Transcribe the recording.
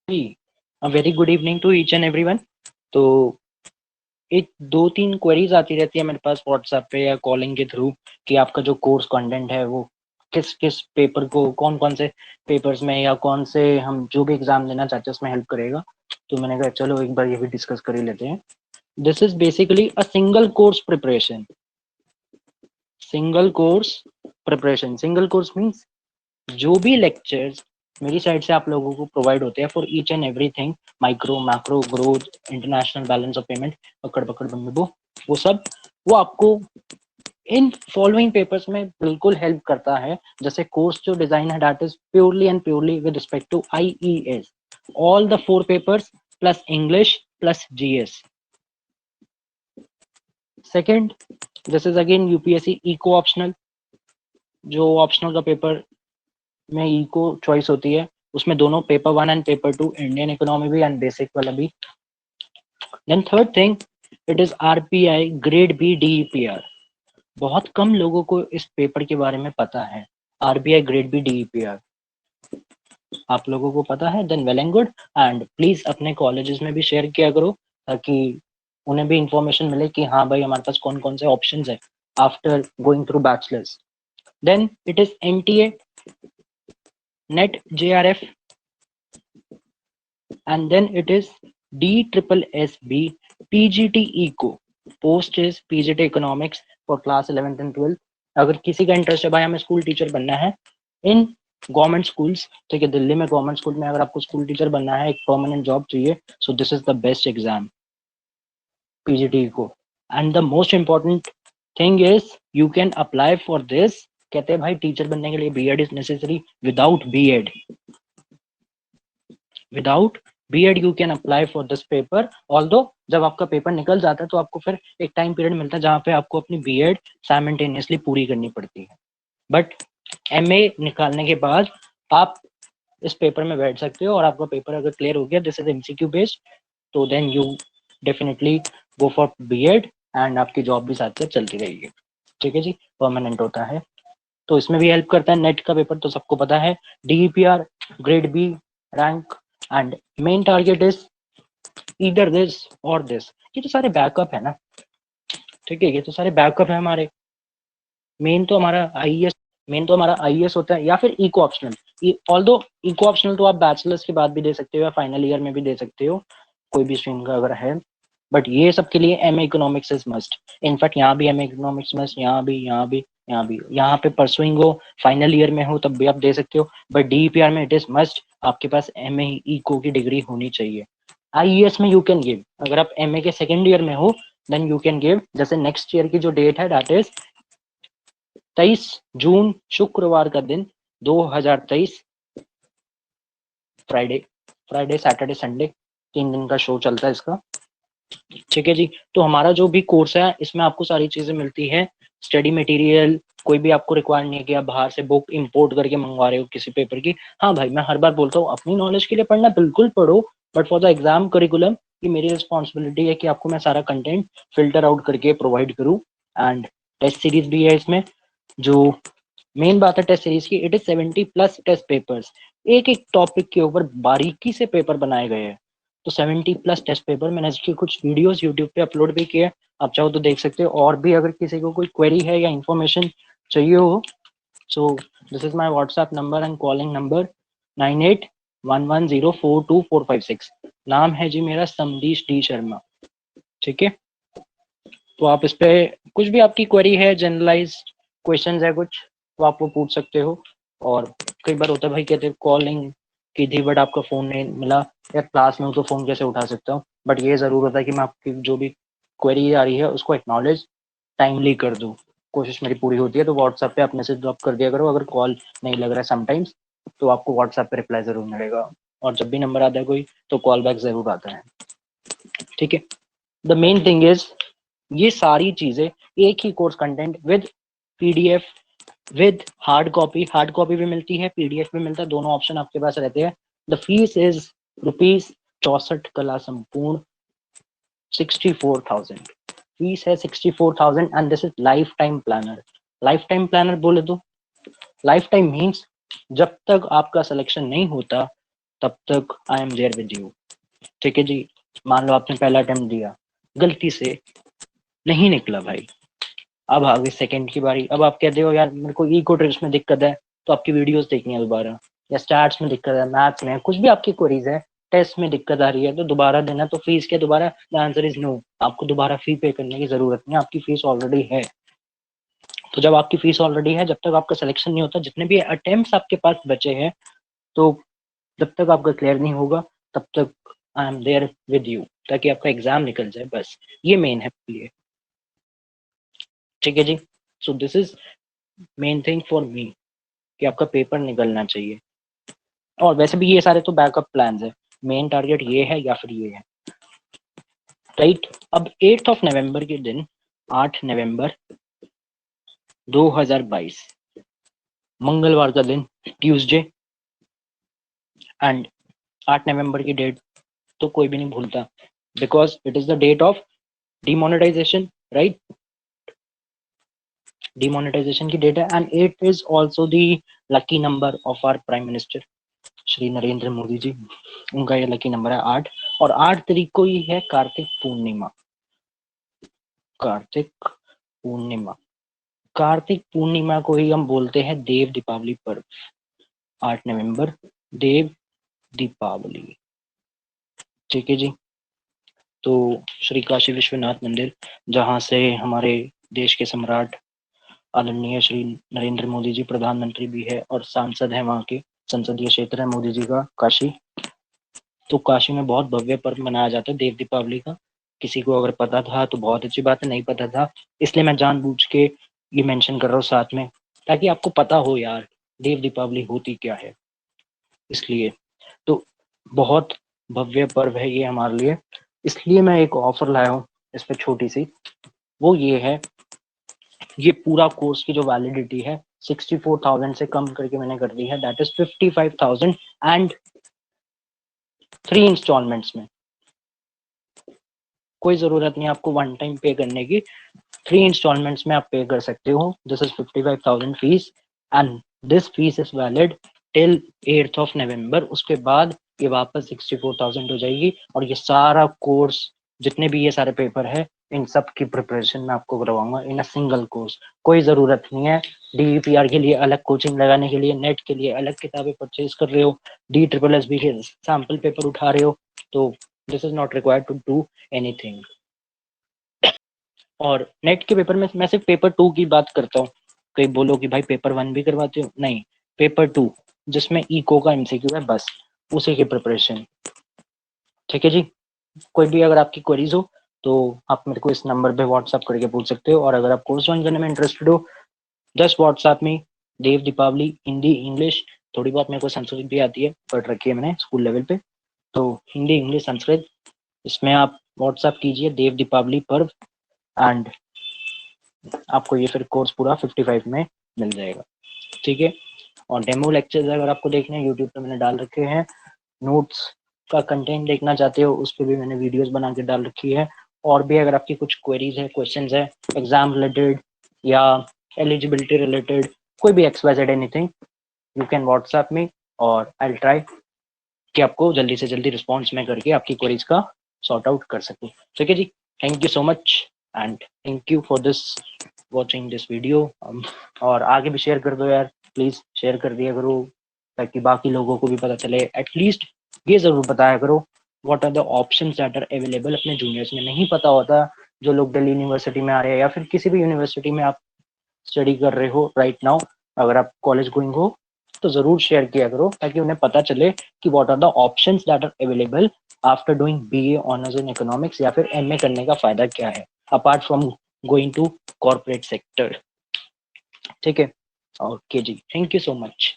A very good evening to each and everyone. तो एक दो तीन क्वेरीज आती रहती है मेरे पास व्हाट्सएप पे या कॉलिंग के थ्रू कि आपका जो कोर्स कंटेंट है वो किस किस पेपर को कौन कौन से पेपर्स में या कौन से हम जो भी एग्जाम देना चाहते हैं उसमें हेल्प करेगा। तो मैंने कहा चलो एक बार ये भी डिस्कस कर ही लेते हैं। This is basically a single course preparation. Single course preparation, single course means जो भी लेक्चर्स मेरी साइड से आप लोगों को प्रोवाइड होते हैं for each and everything, micro macro growth international balance of payment, पकड़ पकड़ बम्बू, वो सब वो आपको इन फॉलोइंग पेपर्स में बिल्कुल हेल्प करता है। जैसे कोर्स जो डिजाइन है that is purely and purely with respect to IES, all the four papers plus English plus GS. Second, this is again UPSC eco optional. जो ऑप्शनल का paper में इको चॉइस होती है उसमें दोनों paper one and paper two, Indian economy भी and basic वाला भी। Then third thing, it is RBI grade B DEPR. बहुत कम लोगों को इस पेपर के बारे में पता है। आरबीआई ग्रेड बी डीईपीआर आप लोगों को पता है, then well and good. And please अपने कॉलेजेस में भी शेयर किया करो ताकि उन्हें भी इंफॉर्मेशन मिले कि हाँ भाई हमारे पास कौन कौन से ऑप्शन है after going through bachelors. Then it is NTA, NET JRF, and then it is DSSB PGT Eco. Post is PGT economics for class 11th and 12th। अगर किसी का इंटरेस्ट है भाई हमें स्कूल टीचर बनना है इन गवर्नमेंट स्कूल्स, ठीक है, दिल्ली में गवर्नमेंट स्कूल में अगर आपको स्कूल टीचर बनना है, एक परमानेंट जॉब चाहिए, so this is the best exam, PGT को। And the most important thing is you can apply for this. कहते हैं भाई टीचर बनने के लिए BEd is necessary, without BEd, without BEd you can apply for this paper. Although जब आपका paper निकल जाता है तो आपको फिर एक टाइम पीरियड मिलता है जहाँ पे आपको अपनी बीएड साइमल्टेनियसली पूरी करनी पड़ती है। बट एमए निकालने के बाद आप इस पेपर में बैठ सकते हो और आपका पेपर अगर क्लियर हो गया, दिस इज एमसीक्यू बेस्ड, तो then you definitely go for BEd and आपकी जॉब भी साथ साथ चलती रहेगी। ठीक है जी, परमानेंट होता है। तो इसमें भी हेल्प करता है। नेट का पेपर तो सबको पता है, DEPR grade B rank, and main target is either this or this. ये तो सारे बैकअप है ना, ठीक है, ये तो सारे बैकअप है हमारे। मेन तो हमारा आईएएस, मेन तो हमारा आईएएस होता है या फिर eco optional. Although eco optional तो आप बैचलर्स के बाद भी दे सकते हो या फाइनल ईयर में भी दे सकते हो, कोई भी स्ट्रीम का अगर है। बट ये सब के लिए MA economics is must. In fact यहाँ भी एमए इकोनॉमिक्स मस्ट, यहाँ भी, यहाँ भी, यहाँ भी। यहाँ पे परसुइंग हो, फाइनल ईयर में हो तब भी आप दे सकते हो, बट डीईपीआर में इट इज मस्ट, आपके पास एमए इको की डिग्री होनी चाहिए। आईईएस में यू कैन गिव, अगर आप एमए के सेकेंड ईयर में हो देन यू कैन गिव। जैसे नेक्स्ट ईयर की जो डेट है दैट इज 23 जून, शुक्रवार का दिन, 2023, फ्राइडे, फ्राइडे सैटरडे संडे 3 दिन का शो चलता है इसका। ठीक है जी, तो हमारा जो भी कोर्स है इसमें आपको सारी चीजें मिलती है। स्टडी मटेरियल कोई भी आपको रिक्वायर नहीं है कि आप बाहर से बुक इंपोर्ट करके मंगवा रहे हो किसी पेपर की। हाँ भाई मैं हर बार बोलता हूँ अपनी नॉलेज के लिए पढ़ना बिल्कुल पढ़ो, but for the exam curriculum ये मेरी रिस्पॉन्सिबिलिटी है कि आपको मैं सारा कंटेंट फिल्टर आउट करके प्रोवाइड करूँ। एंड टेस्ट सीरीज भी है इसमें। जो मेन बात है टेस्ट सीरीज की, इट इज 70+ टेस्ट पेपर्स। एक एक टॉपिक के ऊपर बारीकी से पेपर बनाए गए हैं। तो 70+ टेस्ट पेपर, मैंने इसकी कुछ वीडियोस यूट्यूब पे अपलोड भी किए, आप चाहो तो देख सकते हो। और भी अगर किसी को कोई क्वेरी है या इन्फॉर्मेशन चाहिए हो, सो this is my WhatsApp number and calling number 9811042456। नाम है जी मेरा समदीश डी शर्मा। ठीक है, तो आप इस पे कुछ भी आपकी क्वेरी है, जनरलाइज क्वेश्चंस है कुछ, तो आप वो पूछ सकते हो। और कई बार होता है भाई कहते कॉलिंग की थी बट आपका फोन नहीं मिला, या क्लास में हो तो फोन कैसे उठा सकता हूँ, बट ये जरूर होता है कि मैं आपकी जो भी क्वेरी आ रही है उसको एक्नॉलेज टाइमली कर दूँ। कोशिश मेरी पूरी होती है। तो व्हाट्सएप पे आप मैसेज ड्रॉप कर दिया करो, अगर कॉल नहीं लग रहा है समटाइम्स तो आपको व्हाट्सएप पे रिप्लाई जरूर मिलेगा। और जब भी नंबर आता है कोई तो कॉल बैक जरूर आता है। ठीक है, द मेन थिंग इज ये सारी चीजें एक ही course content with PDF, with hard copy भी मिलती है, पीडीएफ भी मिलता है, दोनों ऑप्शन आपके पास रहते हैं। द फीस इज रुपीज 64 कला संपूर्ण 64,000 फीस है, 64,000। And this is lifetime planner. Lifetime planner बोले तो लाइफ टाइम मीन्स जब तक आपका सिलेक्शन नहीं होता तब तक I am there with you. ठीक है जी। मान लो आपने पहला अटेम्प्ट दिया, गलती से नहीं निकला भाई, अब आ गई सेकंड की बारी। अब आप कहते हो यार मेरे को इको ट्रिक्स में दिक्कत है, तो आपकी वीडियोस देखनी है दोबारा, या स्टैट्स में दिक्कत है, मैथ्स में, कुछ भी आपकी क्वेरीज है, टेस्ट में दिक्कत आ रही है, तो दोबारा देना। तो फीस के दोबारा, द आंसर इज नो। आपको दोबारा फी पे करने की जरूरत नहीं, आपकी फीस ऑलरेडी है। तो जब आपकी फीस ऑलरेडी है, जब तक आपका सिलेक्शन नहीं होता, जितने भी अटेम्प्ट्स आपके पास बचे हैं, तो जब तक आपका क्लियर नहीं होगा तब तक I am there with you, ताकि आपका एग्जाम निकल जाए, बस ये मेन है लिए। ठीक है जी। So this is main thing for me, कि आपका पेपर निकलना चाहिए। और वैसे भी ये सारे तो बैकअप प्लान्स है, मेन टारगेट ये है या फिर ये है, राइट। अब 8 ऑफ नवंबर के दिन, 8 नवंबर 2022 मंगलवार का दिन, ट्यूसडे, एंड 8 नवंबर की डेट तो कोई भी नहीं भूलता, because it is the date of demonetization, right. Demonetization की डेट है, and it is also the lucky number of our prime minister Shri Narendra Modi ji. उनका ये लकी नंबर है 8, और 8 तारीख को ही है कार्तिक पूर्णिमा। कार्तिक पूर्णिमा, कार्तिक पूर्णिमा को ही हम बोलते हैं देव दीपावली पर्व। 8 नवंबर, देव दीपावली। ठीक है जी। तो श्री काशी विश्वनाथ मंदिर, जहाँ से हमारे देश के सम्राट आदरणीय श्री नरेंद्र मोदी जी प्रधानमंत्री भी है और सांसद है, वहाँ के संसदीय क्षेत्र है मोदी जी का काशी। तो काशी में बहुत भव्य पर्व मनाया जाता है देव दीपावली का। किसी को अगर पता था तो बहुत अच्छी बात है, नहीं पता था इसलिए मैं जानबूझ के ये मेंशन कर रहा हूँ साथ में, ताकि आपको पता हो यार देव दीपावली होती क्या है। इसलिए तो बहुत भव्य पर्व है ये हमारे लिए, इसलिए मैं एक ऑफर लाया हूँ इस पर छोटी सी। वो ये है, ये पूरा कोर्स की जो वैलिडिटी है 64,000 से कम करके मैंने कर दी है, दैट इज 55,000 एंड 3 इंस्टॉलमेंट्स में। कोई जरूरत नहीं आपको वन टाइम पे करने की, 3 इंस्टॉलमेंट्स में आप पे कर सकते हो। This is 55,000 fees, and this fees is valid till 8th of November. उसके बाद ये वापस 64,000 हो जाएगी, और ये सारा कोर्स, जितने भी ये सारे पेपर है, इन सब की प्रिपरेशन मैं आपको करवाऊंगा इन अ सिंगल कोर्स। कोई जरूरत नहीं है DEPR के लिए अलग कोचिंग लगाने के लिए, नेट के लिए अलग किताबें परचेज कर रहे हो, DSSB के सैंपल पेपर उठा रहे हो, तो this is not required to do anything. और नेट के पेपर में मैं सिर्फ पेपर 2 की बात करता हूँ। कहीं बोलो कि भाई पेपर 1 भी करवाते हो, नहीं, पेपर 2 जिसमें इको का MCQ है, बस उसी की प्रिपरेशन। ठीक है जी। कोई भी अगर आपकी क्वेरीज हो तो आप मेरे को इस नंबर पे व्हाट्सअप करके पूछ सकते हो, और अगर आप कोर्स ज्वाइन करने में इंटरेस्टेड हो, जस्ट व्हाट्सएप में देव दीपावली हिंदी इंग्लिश, थोड़ी बहुत मेरे को संस्कृत भी आती है, पढ़ रखी है मैंने स्कूल लेवल पे, तो हिंदी इंग्लिश संस्कृत, इसमें आप व्हाट्सएप कीजिए देव दीपावली पर्व, एंड आपको ये फिर कोर्स पूरा 55 में मिल जाएगा। ठीक है। और डेमो लेक्चर्स अगर आपको देखने हैं यूट्यूब पे मैंने डाल रखे हैं, नोट्स का कंटेंट देखना चाहते हो उस पर भी मैंने वीडियोस बना के डाल रखी है। और भी अगर आपकी कुछ क्वेरीज है, क्वेश्चंस है एग्जाम रिलेटेड या एलिजिबिलिटी रिलेटेड, कोई भी XYZ anything, you can WhatsApp me, और आई विल ट्राई कि आपको जल्दी से जल्दी रिस्पॉन्स में करके आपकी क्वेरीज का सॉर्ट आउट कर सकूँ। ठीक है जी। Thank you so much, and thank you for this watching this video. और आगे भी शेयर कर दो यार, प्लीज शेयर कर दिया करो, ताकि बाकी लोगों को भी पता चले। एटलीस्ट ये जरूर बताया करो what are the options that are available. अपने जूनियर्स में नहीं पता होता, जो लोग दिल्ली यूनिवर्सिटी में आ रहे हैं या फिर किसी भी यूनिवर्सिटी में आप स्टडी कर रहे हो राइट नाउ, अगर आप कॉलेज गोइंग हो तो जरूर शेयर किया करो, ताकि उन्हें पता चले कि what are the options that are available after doing BA honours in economics, या फिर MA करने का फायदा क्या है apart from going to corporate sector. ठीक है। ओके जी, थैंक यू सो मच।